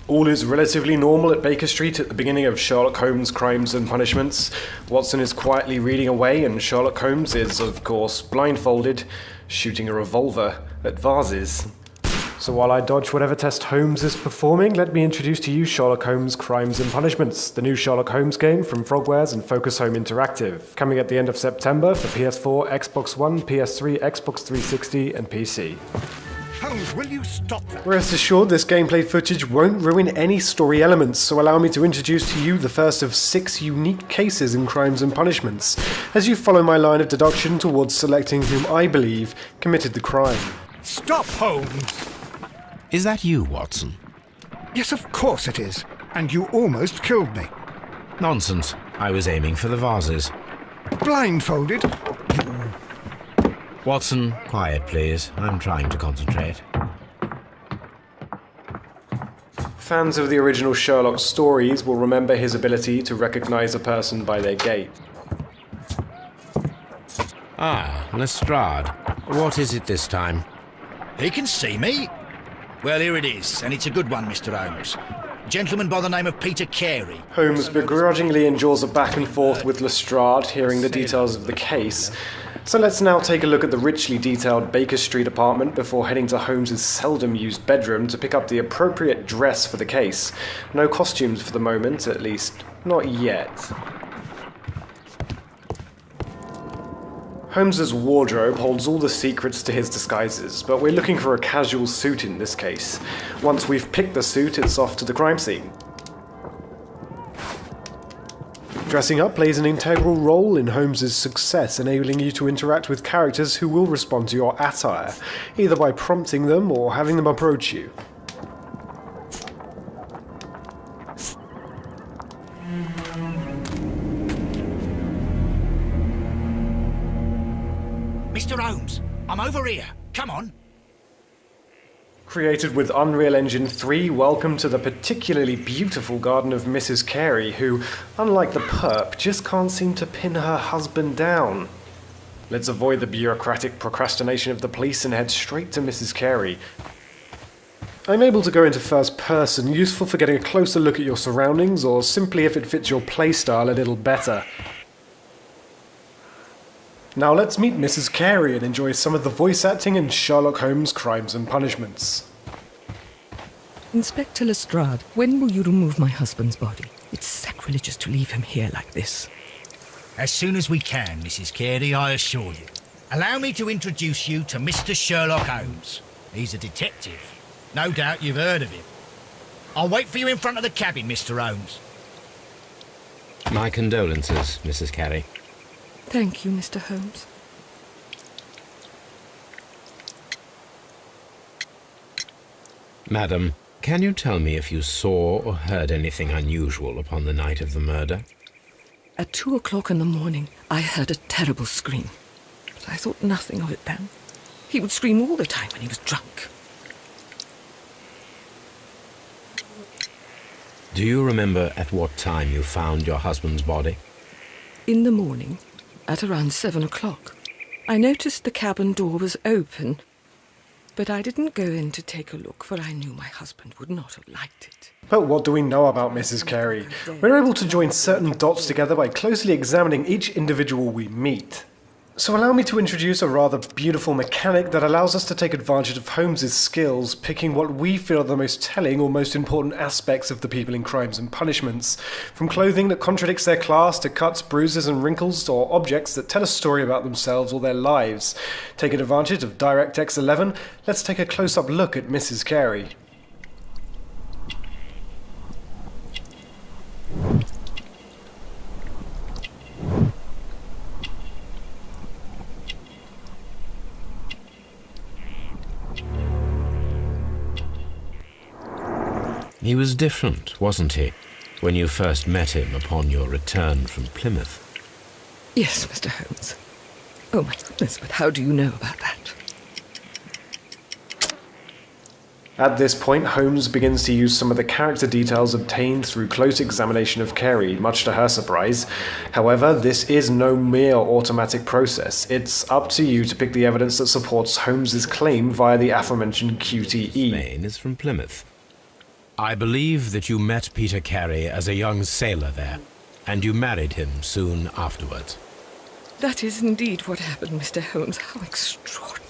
All is relatively normal at Baker Street at the beginning of Sherlock Holmes Crimes and Punishments. Watson is quietly reading away, and Sherlock Holmes is, of course, blindfolded, shooting a revolver at vases. So while I dodge whatever test Holmes is performing, let me introduce to you Sherlock Holmes Crimes and Punishments, the new Sherlock Holmes game from Frogwares and Focus Home Interactive, coming at the end of September for PS4, Xbox One, PS3, Xbox 360, and PC. Holmes, will you stop that? Rest assured, this gameplay footage won't ruin any story elements, so allow me to introduce to you the first of 6 unique cases in Crimes and Punishments, as you follow my line of deduction towards selecting whom I believe committed the crime. Stop, Holmes! Is that you, Watson? Yes, of course it is. And you almost killed me. Nonsense. I was aiming for the vases. Blindfolded? Watson, quiet, please. I'm trying to concentrate. Fans of the original Sherlock stories will remember his ability to recognize a person by their gait. Ah, Lestrade. What is it this time? He can see me. Well, here it is, and it's a good one, Mr. Holmes. A gentleman by the name of Peter Carey. Holmes begrudgingly endures a back and forth with Lestrade, hearing the details of the case. So let's now take a look at the richly detailed Baker Street apartment before heading to Holmes's seldom used bedroom to pick up the appropriate dress for the case. No costumes for the moment, at least not yet. Holmes's wardrobe holds all the secrets to his disguises, but we're looking for a casual suit in this case. Once we've picked the suit, it's off to the crime scene. Dressing up plays an integral role in Holmes's success, enabling you to interact with characters who will respond to your attire, either by prompting them or having them approach you. Mr. Holmes, I'm over here. Come on. Created with Unreal Engine 3, welcome to the particularly beautiful garden of Mrs. Carey, who, unlike the perp, just can't seem to pin her husband down. Let's avoid the bureaucratic procrastination of the police and head straight to Mrs. Carey. I'm able to go into first person, useful for getting a closer look at your surroundings, or simply if it fits your playstyle a little better. Now let's meet Mrs. Carey and enjoy some of the voice acting in Sherlock Holmes Crimes and Punishments. Inspector Lestrade, when will you remove my husband's body? It's sacrilegious to leave him here like this. As soon as we can, Mrs. Carey, I assure you. Allow me to introduce you to Mr. Sherlock Holmes. He's a detective. No doubt you've heard of him. I'll wait for you in front of the cabin, Mr. Holmes. My condolences, Mrs. Carey. Thank you, Mr. Holmes. Madam, can you tell me if you saw or heard anything unusual upon the night of the murder? At 2 o'clock in the morning, I heard a terrible scream. But I thought nothing of it then. He would scream all the time when he was drunk. Do you remember at what time you found your husband's body? In the morning, at around 7 o'clock, I noticed the cabin door was open, but I didn't go in to take a look, for I knew my husband would not have liked it. But what do we know about Mrs. Carey? We're able to join certain dots together by closely examining each individual we meet. So allow me to introduce a rather beautiful mechanic that allows us to take advantage of Holmes's skills, picking what we feel are the most telling or most important aspects of the people in Crimes and Punishments, from clothing that contradicts their class to cuts, bruises and wrinkles, or objects that tell a story about themselves or their lives. Taking advantage of DirectX 11, let's take a close-up look at Mrs. Carey. He was different, wasn't he, when you first met him upon your return from Plymouth? Yes, Mr. Holmes. Oh, my goodness, but how do you know about that? At this point, Holmes begins to use some of the character details obtained through close examination of Carey, much to her surprise. However, this is no mere automatic process. It's up to you to pick the evidence that supports Holmes's claim via the aforementioned QTE. Maine is from Plymouth. I believe that you met Peter Carey as a young sailor there, and you married him soon afterwards. That is indeed what happened, Mr. Holmes. How extraordinary.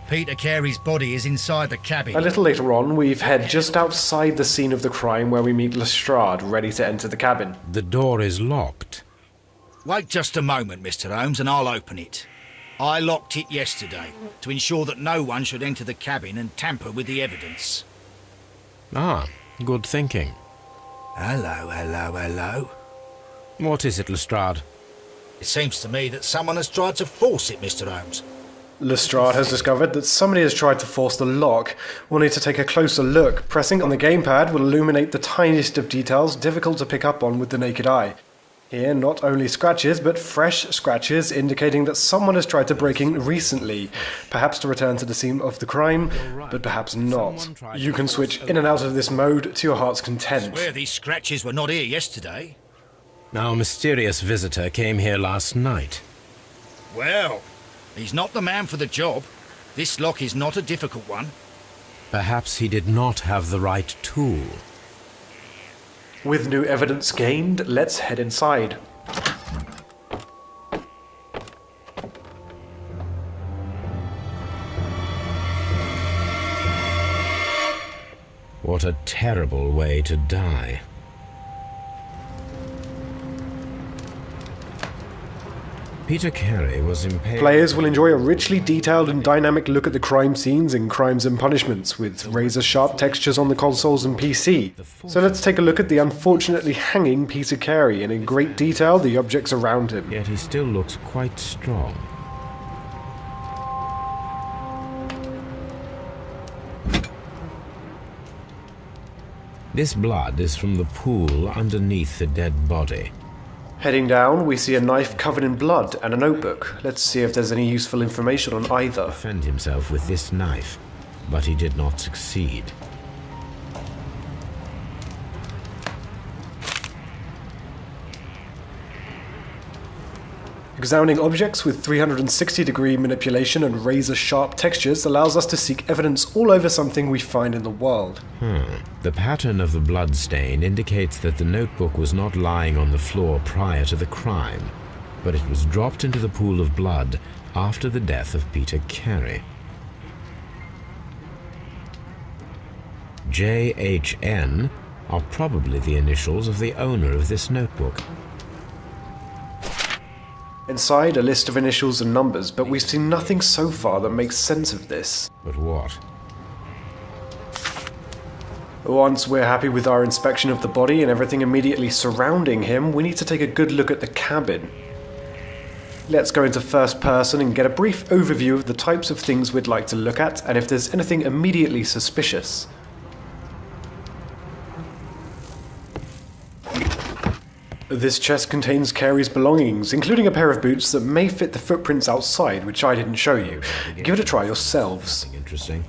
Peter Carey's body is inside the cabin. A little later on, we head just outside the scene of the crime where we meet Lestrade, ready to enter the cabin. The door is locked. Wait just a moment, Mr. Holmes, and I'll open it. I locked it yesterday to ensure that no one should enter the cabin and tamper with the evidence. Ah, good thinking. Hello, hello, hello. What is it, Lestrade? It seems to me that someone has tried to force it, Mr. Holmes. Lestrade has discovered that somebody has tried to force the lock. We'll need to take a closer look. Pressing on the gamepad will illuminate the tiniest of details difficult to pick up on with the naked eye. Here, not only scratches, but fresh scratches, indicating that someone has tried to break in recently, perhaps to return to the scene of the crime, but perhaps not. You can switch in and out of this mode to your heart's content. I swear these scratches were not here yesterday. Our mysterious visitor came here last night. Well, he's not the man for the job. This lock is not a difficult one. Perhaps he did not have the right tool. With new evidence gained, let's head inside. What a terrible way to die. Peter Carey was impaled. Players will enjoy a richly detailed and dynamic look at the crime scenes in Crimes and Punishments, with razor-sharp textures on the consoles and PC. So let's take a look at the unfortunately hanging Peter Carey, and in great detail the objects around him. Yet he still looks quite strong. This blood is from the pool underneath the dead body. Heading down, we see a knife covered in blood and a notebook. Let's see if there's any useful information on either. Defend himself with this knife, but he did not succeed. Examining objects with 360-degree manipulation and razor-sharp textures allows us to seek evidence all over something we find in the world. The pattern of the blood stain indicates that the notebook was not lying on the floor prior to the crime, but it was dropped into the pool of blood after the death of Peter Carey. JHN are probably the initials of the owner of this notebook. Inside, a list of initials and numbers, but we've seen nothing so far that makes sense of this. But what? Once we're happy with our inspection of the body and everything immediately surrounding him, we need to take a good look at the cabin. Let's go into first person and get a brief overview of the types of things we'd like to look at and if there's anything immediately suspicious. This chest contains Carey's belongings, including a pair of boots that may fit the footprints outside, which I didn't show you. Give it a try yourselves. Interesting.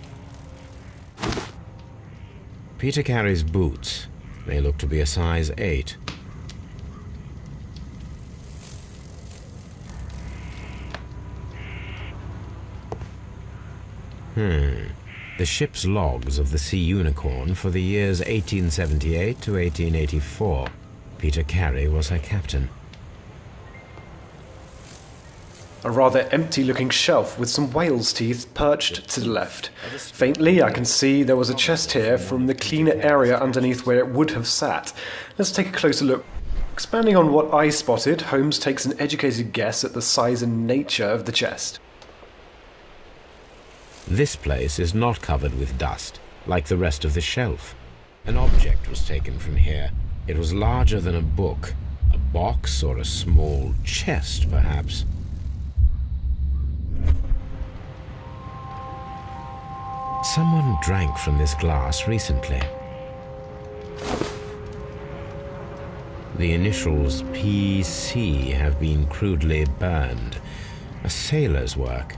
Peter Carey's boots. They look to be a size 8. The ship's logs of the Sea Unicorn for the years 1878 to 1884. Peter Carey was her captain. A rather empty-looking shelf with some whale's teeth perched to the left. Faintly, I can see there was a chest here from the cleaner area underneath where it would have sat. Let's take a closer look. Expanding on what I spotted, Holmes takes an educated guess at the size and nature of the chest. This place is not covered with dust, like the rest of the shelf. An object was taken from here. It was larger than a book, a box or a small chest, perhaps. Someone drank from this glass recently. The initials PC have been crudely burned. A sailor's work.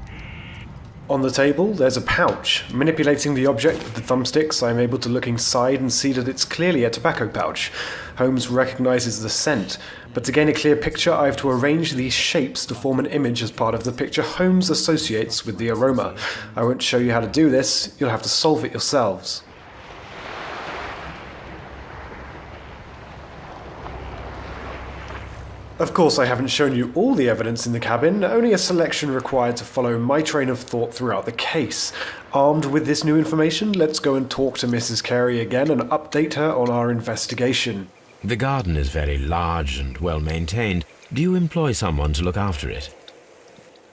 On the table, there's a pouch. Manipulating the object with the thumbsticks, I am able to look inside and see that it's clearly a tobacco pouch. Holmes recognizes the scent, but to gain a clear picture, I have to arrange these shapes to form an image as part of the picture Holmes associates with the aroma. I won't show you how to do this, you'll have to solve it yourselves. Of course, I haven't shown you all the evidence in the cabin, only a selection required to follow my train of thought throughout the case. Armed with this new information, let's go and talk to Mrs. Carey again and update her on our investigation. The garden is very large and well maintained. Do you employ someone to look after it?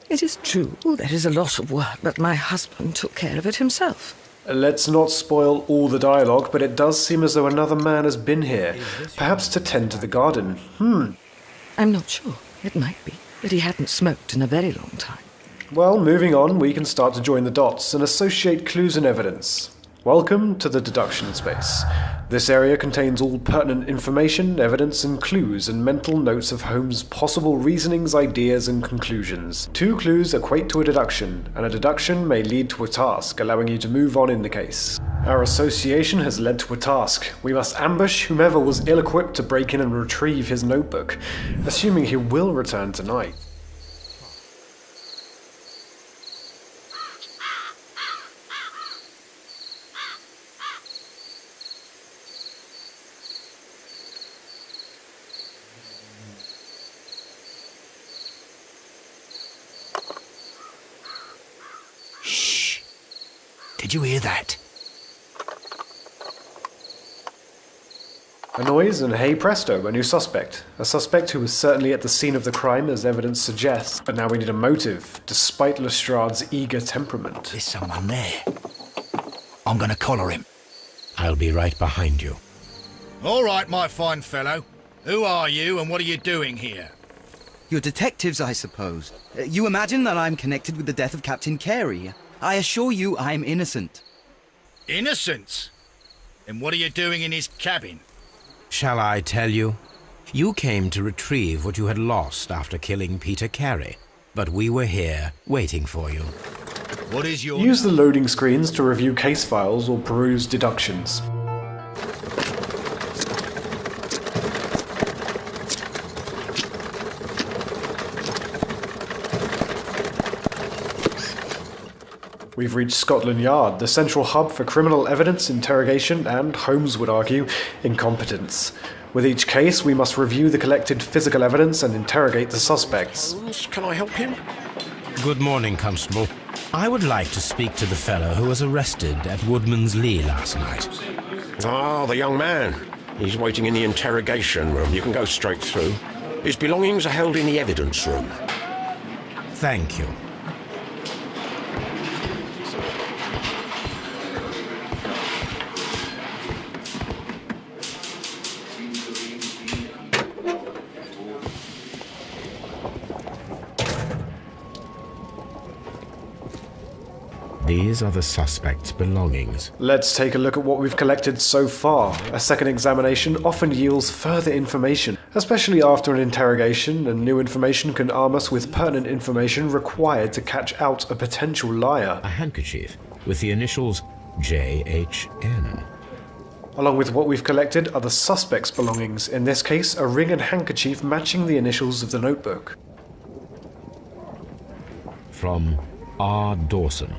It is true, there is a lot of work, but my husband took care of it himself. Let's not spoil all the dialogue, but it does seem as though another man has been here, perhaps to tend to the garden. I'm not sure. It might be, but he hadn't smoked in a very long time. Well, moving on, we can start to join the dots and associate clues and evidence. Welcome to the deduction space. This area contains all pertinent information, evidence and clues, and mental notes of Holmes' possible reasonings, ideas and conclusions. 2 clues equate to a deduction, and a deduction may lead to a task, allowing you to move on in the case. Our association has led to a task. We must ambush whomever was ill-equipped to break in and retrieve his notebook, assuming he will return tonight. Did you hear that? A noise, and hey presto, a new suspect. A suspect who was certainly at the scene of the crime, as evidence suggests, but now we need a motive, despite Lestrade's eager temperament. There's someone there. I'm gonna collar him. I'll be right behind you. All right, my fine fellow. Who are you and what are you doing here? You're detectives, I suppose. You imagine that I'm connected with the death of Captain Carey. I assure you I'm innocent. Innocent? And what are you doing in his cabin? Shall I tell you? You came to retrieve what you had lost after killing Peter Carey, but we were here waiting for you. What is your... Use the loading screens to review case files or peruse deductions. We've reached Scotland Yard, the central hub for criminal evidence, interrogation, and, Holmes would argue, incompetence. With each case, we must review the collected physical evidence and interrogate the suspects. Can I help him? Good morning, Constable. I would like to speak to the fellow who was arrested at Woodman's Lee last night. Ah, the young man. He's waiting in the interrogation room. You can go straight through. His belongings are held in the evidence room. Thank you. These are the suspect's belongings. Let's take a look at what we've collected so far. A second examination often yields further information, especially after an interrogation, and new information can arm us with pertinent information required to catch out a potential liar. A handkerchief with the initials JHN. Along with what we've collected are the suspect's belongings, in this case a ring and handkerchief matching the initials of the notebook. From R. Dawson.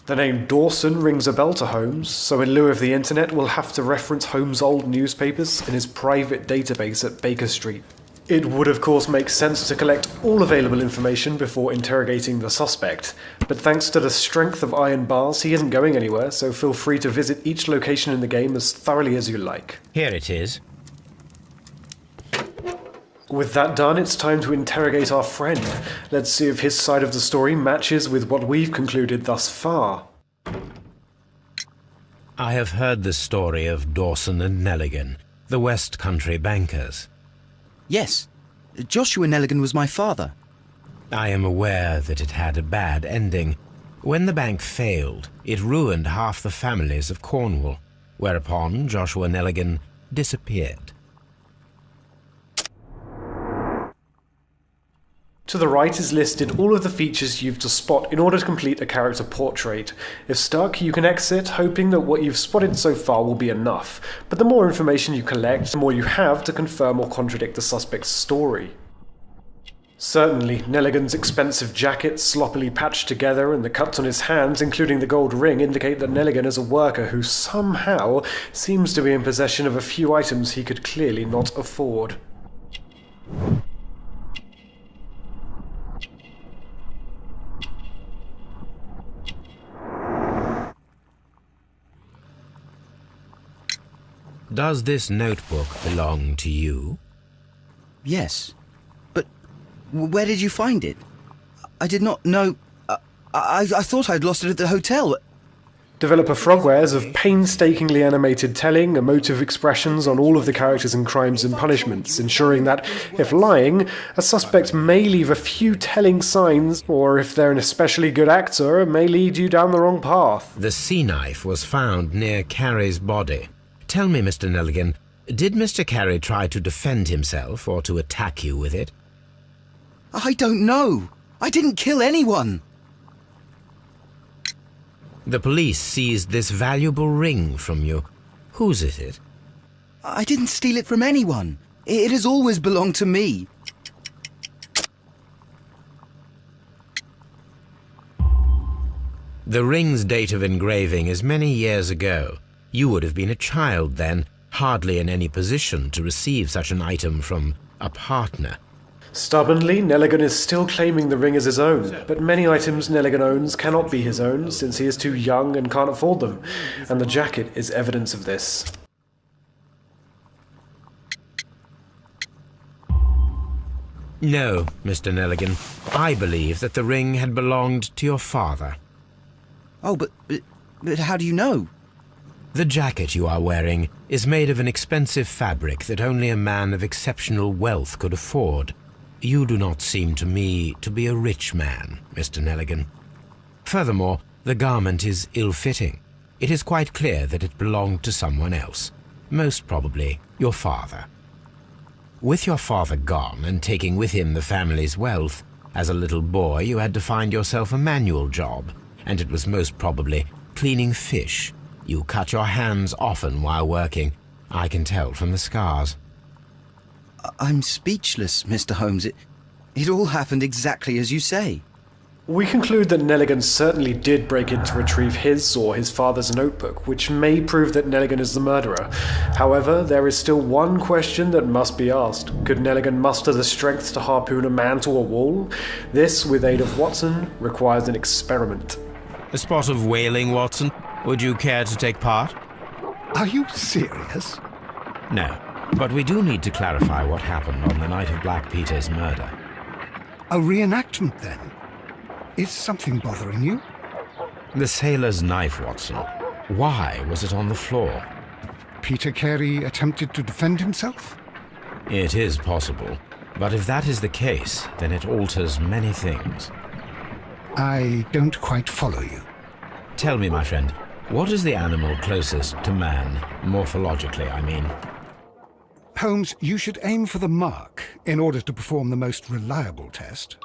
The name Dawson rings a bell to Holmes, so in lieu of the internet we'll have to reference Holmes' old newspapers in his private database at Baker Street. It would of course make sense to collect all available information before interrogating the suspect, but thanks to the strength of iron bars he isn't going anywhere, so feel free to visit each location in the game as thoroughly as you like. Here it is. With that done, it's time to interrogate our friend. Let's see if his side of the story matches with what we've concluded thus far. I have heard the story of Dawson and Nelligan, the West Country bankers. Yes, Joshua Nelligan was my father. I am aware that it had a bad ending. When the bank failed, it ruined half the families of Cornwall, whereupon Joshua Nelligan disappeared. To the right is listed all of the features you've to spot in order to complete a character portrait. If stuck, you can exit, hoping that what you've spotted so far will be enough, but the more information you collect, the more you have to confirm or contradict the suspect's story. Certainly, Nelligan's expensive jacket, sloppily patched together, and the cuts on his hands, including the gold ring, indicate that Nelligan is a worker who somehow seems to be in possession of a few items he could clearly not afford. Does this notebook belong to you? Yes. But where did you find it? I did not know... I thought I'd lost it at the hotel. Developer Frogwares have painstakingly animated telling, emotive expressions on all of the characters in Crimes and Punishments, ensuring that, if lying, a suspect may leave a few telling signs, or if they're an especially good actor, it may lead you down the wrong path. The sea knife was found near Carey's body. Tell me, Mr. Nelligan, did Mr. Carey try to defend himself or to attack you with it? I don't know. I didn't kill anyone. The police seized this valuable ring from you. Whose is it? I didn't steal it from anyone. It has always belonged to me. The ring's date of engraving is many years ago. You would have been a child then, hardly in any position to receive such an item from a partner. Stubbornly, Nelligan is still claiming the ring as his own, but many items Nelligan owns cannot be his own since he is too young and can't afford them, and the jacket is evidence of this. No, Mr. Nelligan. I believe that the ring had belonged to your father. Oh, but how do you know? The jacket you are wearing is made of an expensive fabric that only a man of exceptional wealth could afford. You do not seem to me to be a rich man, Mr. Nelligan. Furthermore, the garment is ill-fitting. It is quite clear that it belonged to someone else, most probably your father. With your father gone and taking with him the family's wealth, as a little boy you had to find yourself a manual job, and it was most probably cleaning fish. You cut your hands often while working. I can tell from the scars. I'm speechless, Mr. Holmes. It all happened exactly as you say. We conclude that Nelligan certainly did break in to retrieve his or his father's notebook, which may prove that Nelligan is the murderer. However, there is still one question that must be asked. Could Nelligan muster the strength to harpoon a man to a wall? This, with aid of Watson, requires an experiment. A spot of whaling, Watson? Would you care to take part? Are you serious? No, but we do need to clarify what happened on the night of Black Peter's murder. A reenactment, then? Is something bothering you? The sailor's knife, Watson. Why was it on the floor? Peter Carey attempted to defend himself? It is possible, but if that is the case, then it alters many things. I don't quite follow you. Tell me, my friend, what is the animal closest to man, morphologically, I mean? Holmes, you should aim for the mark in order to perform the most reliable test.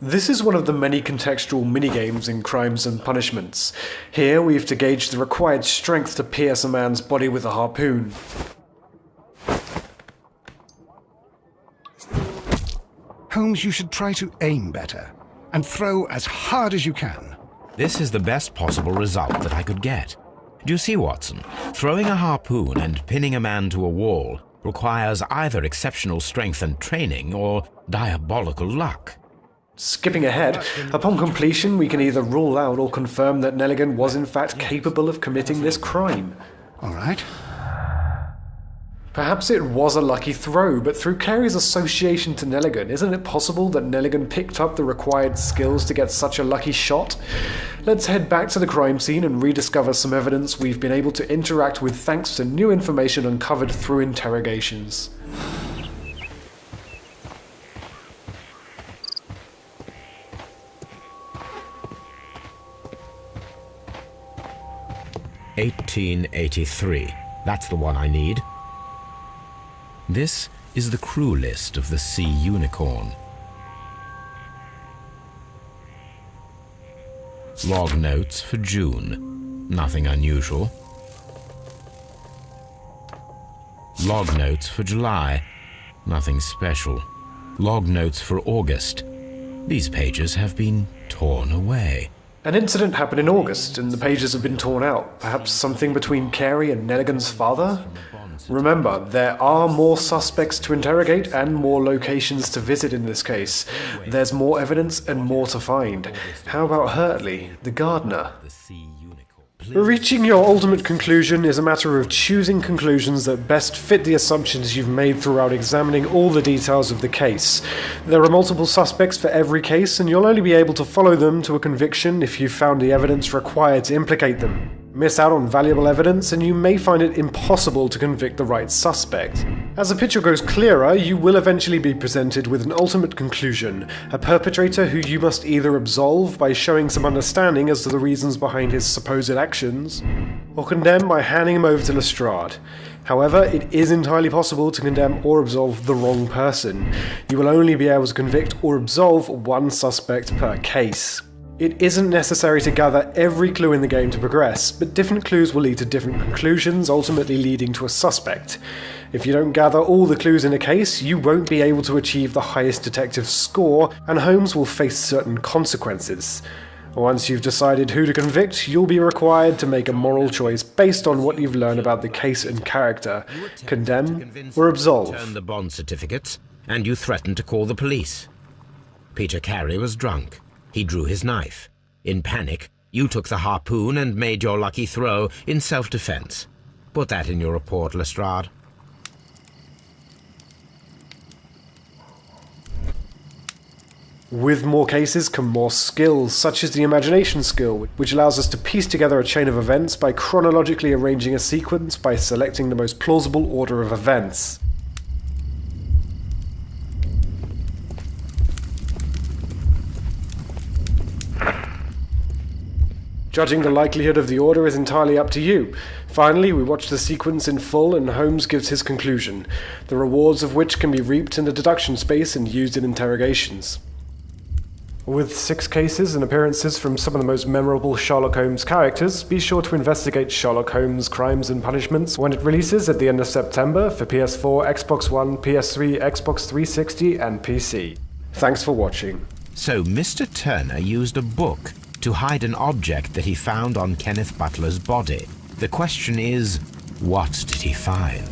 This is one of the many contextual minigames in Crimes and Punishments. Here we have to gauge the required strength to pierce a man's body with a harpoon. Holmes, you should try to aim better and throw as hard as you can. This is the best possible result that I could get. Do you see, Watson? Throwing a harpoon and pinning a man to a wall requires either exceptional strength and training or diabolical luck. Skipping ahead, upon completion we can either rule out or confirm that Nelligan was in fact capable of committing this crime. All right. Perhaps it was a lucky throw, but through Carey's association to Nelligan, isn't it possible that Nelligan picked up the required skills to get such a lucky shot? Let's head back to the crime scene and rediscover some evidence we've been able to interact with thanks to new information uncovered through interrogations. "1883. That's the one I need. This is the crew list of the Sea Unicorn. Log notes for June. Nothing unusual. Log notes for July. Nothing special. Log notes for August. These pages have been torn away. An incident happened in August, and the pages have been torn out. Perhaps something between Carey and Nelligan's father? Remember, there are more suspects to interrogate and more locations to visit in this case. There's more evidence and more to find. How about Hurtley, the gardener? Reaching your ultimate conclusion is a matter of choosing conclusions that best fit the assumptions you've made throughout examining all the details of the case. There are multiple suspects for every case, and you'll only be able to follow them to a conviction if you've found the evidence required to implicate them. Miss out on valuable evidence, and you may find it impossible to convict the right suspect. As the picture grows clearer, you will eventually be presented with an ultimate conclusion, a perpetrator who you must either absolve by showing some understanding as to the reasons behind his supposed actions, or condemn by handing him over to Lestrade. However, it is entirely possible to condemn or absolve the wrong person. You will only be able to convict or absolve one suspect per case. It isn't necessary to gather every clue in the game to progress, but different clues will lead to different conclusions, ultimately leading to a suspect. If you don't gather all the clues in a case, you won't be able to achieve the highest detective score, and Holmes will face certain consequences. Once you've decided who to convict, you'll be required to make a moral choice based on what you've learned about the case and character. Condemn or absolve. Turn the bond certificates, and you threatened to call the police. Peter Carey was drunk. He drew his knife. In panic, you took the harpoon and made your lucky throw in self-defense. Put that in your report, Lestrade. With more cases come more skills, such as the imagination skill, which allows us to piece together a chain of events by chronologically arranging a sequence by selecting the most plausible order of events. Judging the likelihood of the order is entirely up to you. Finally, we watch the sequence in full and Holmes gives his conclusion, the rewards of which can be reaped in the deduction space and used in interrogations. With 6 cases and appearances from some of the most memorable Sherlock Holmes characters, be sure to investigate Sherlock Holmes Crimes and Punishments when it releases at the end of September for PS4, Xbox One, PS3, Xbox 360 and PC. Thanks for watching. So Mr. Turner used a book to hide an object that he found on Kenneth Butler's body. The question is, what did he find?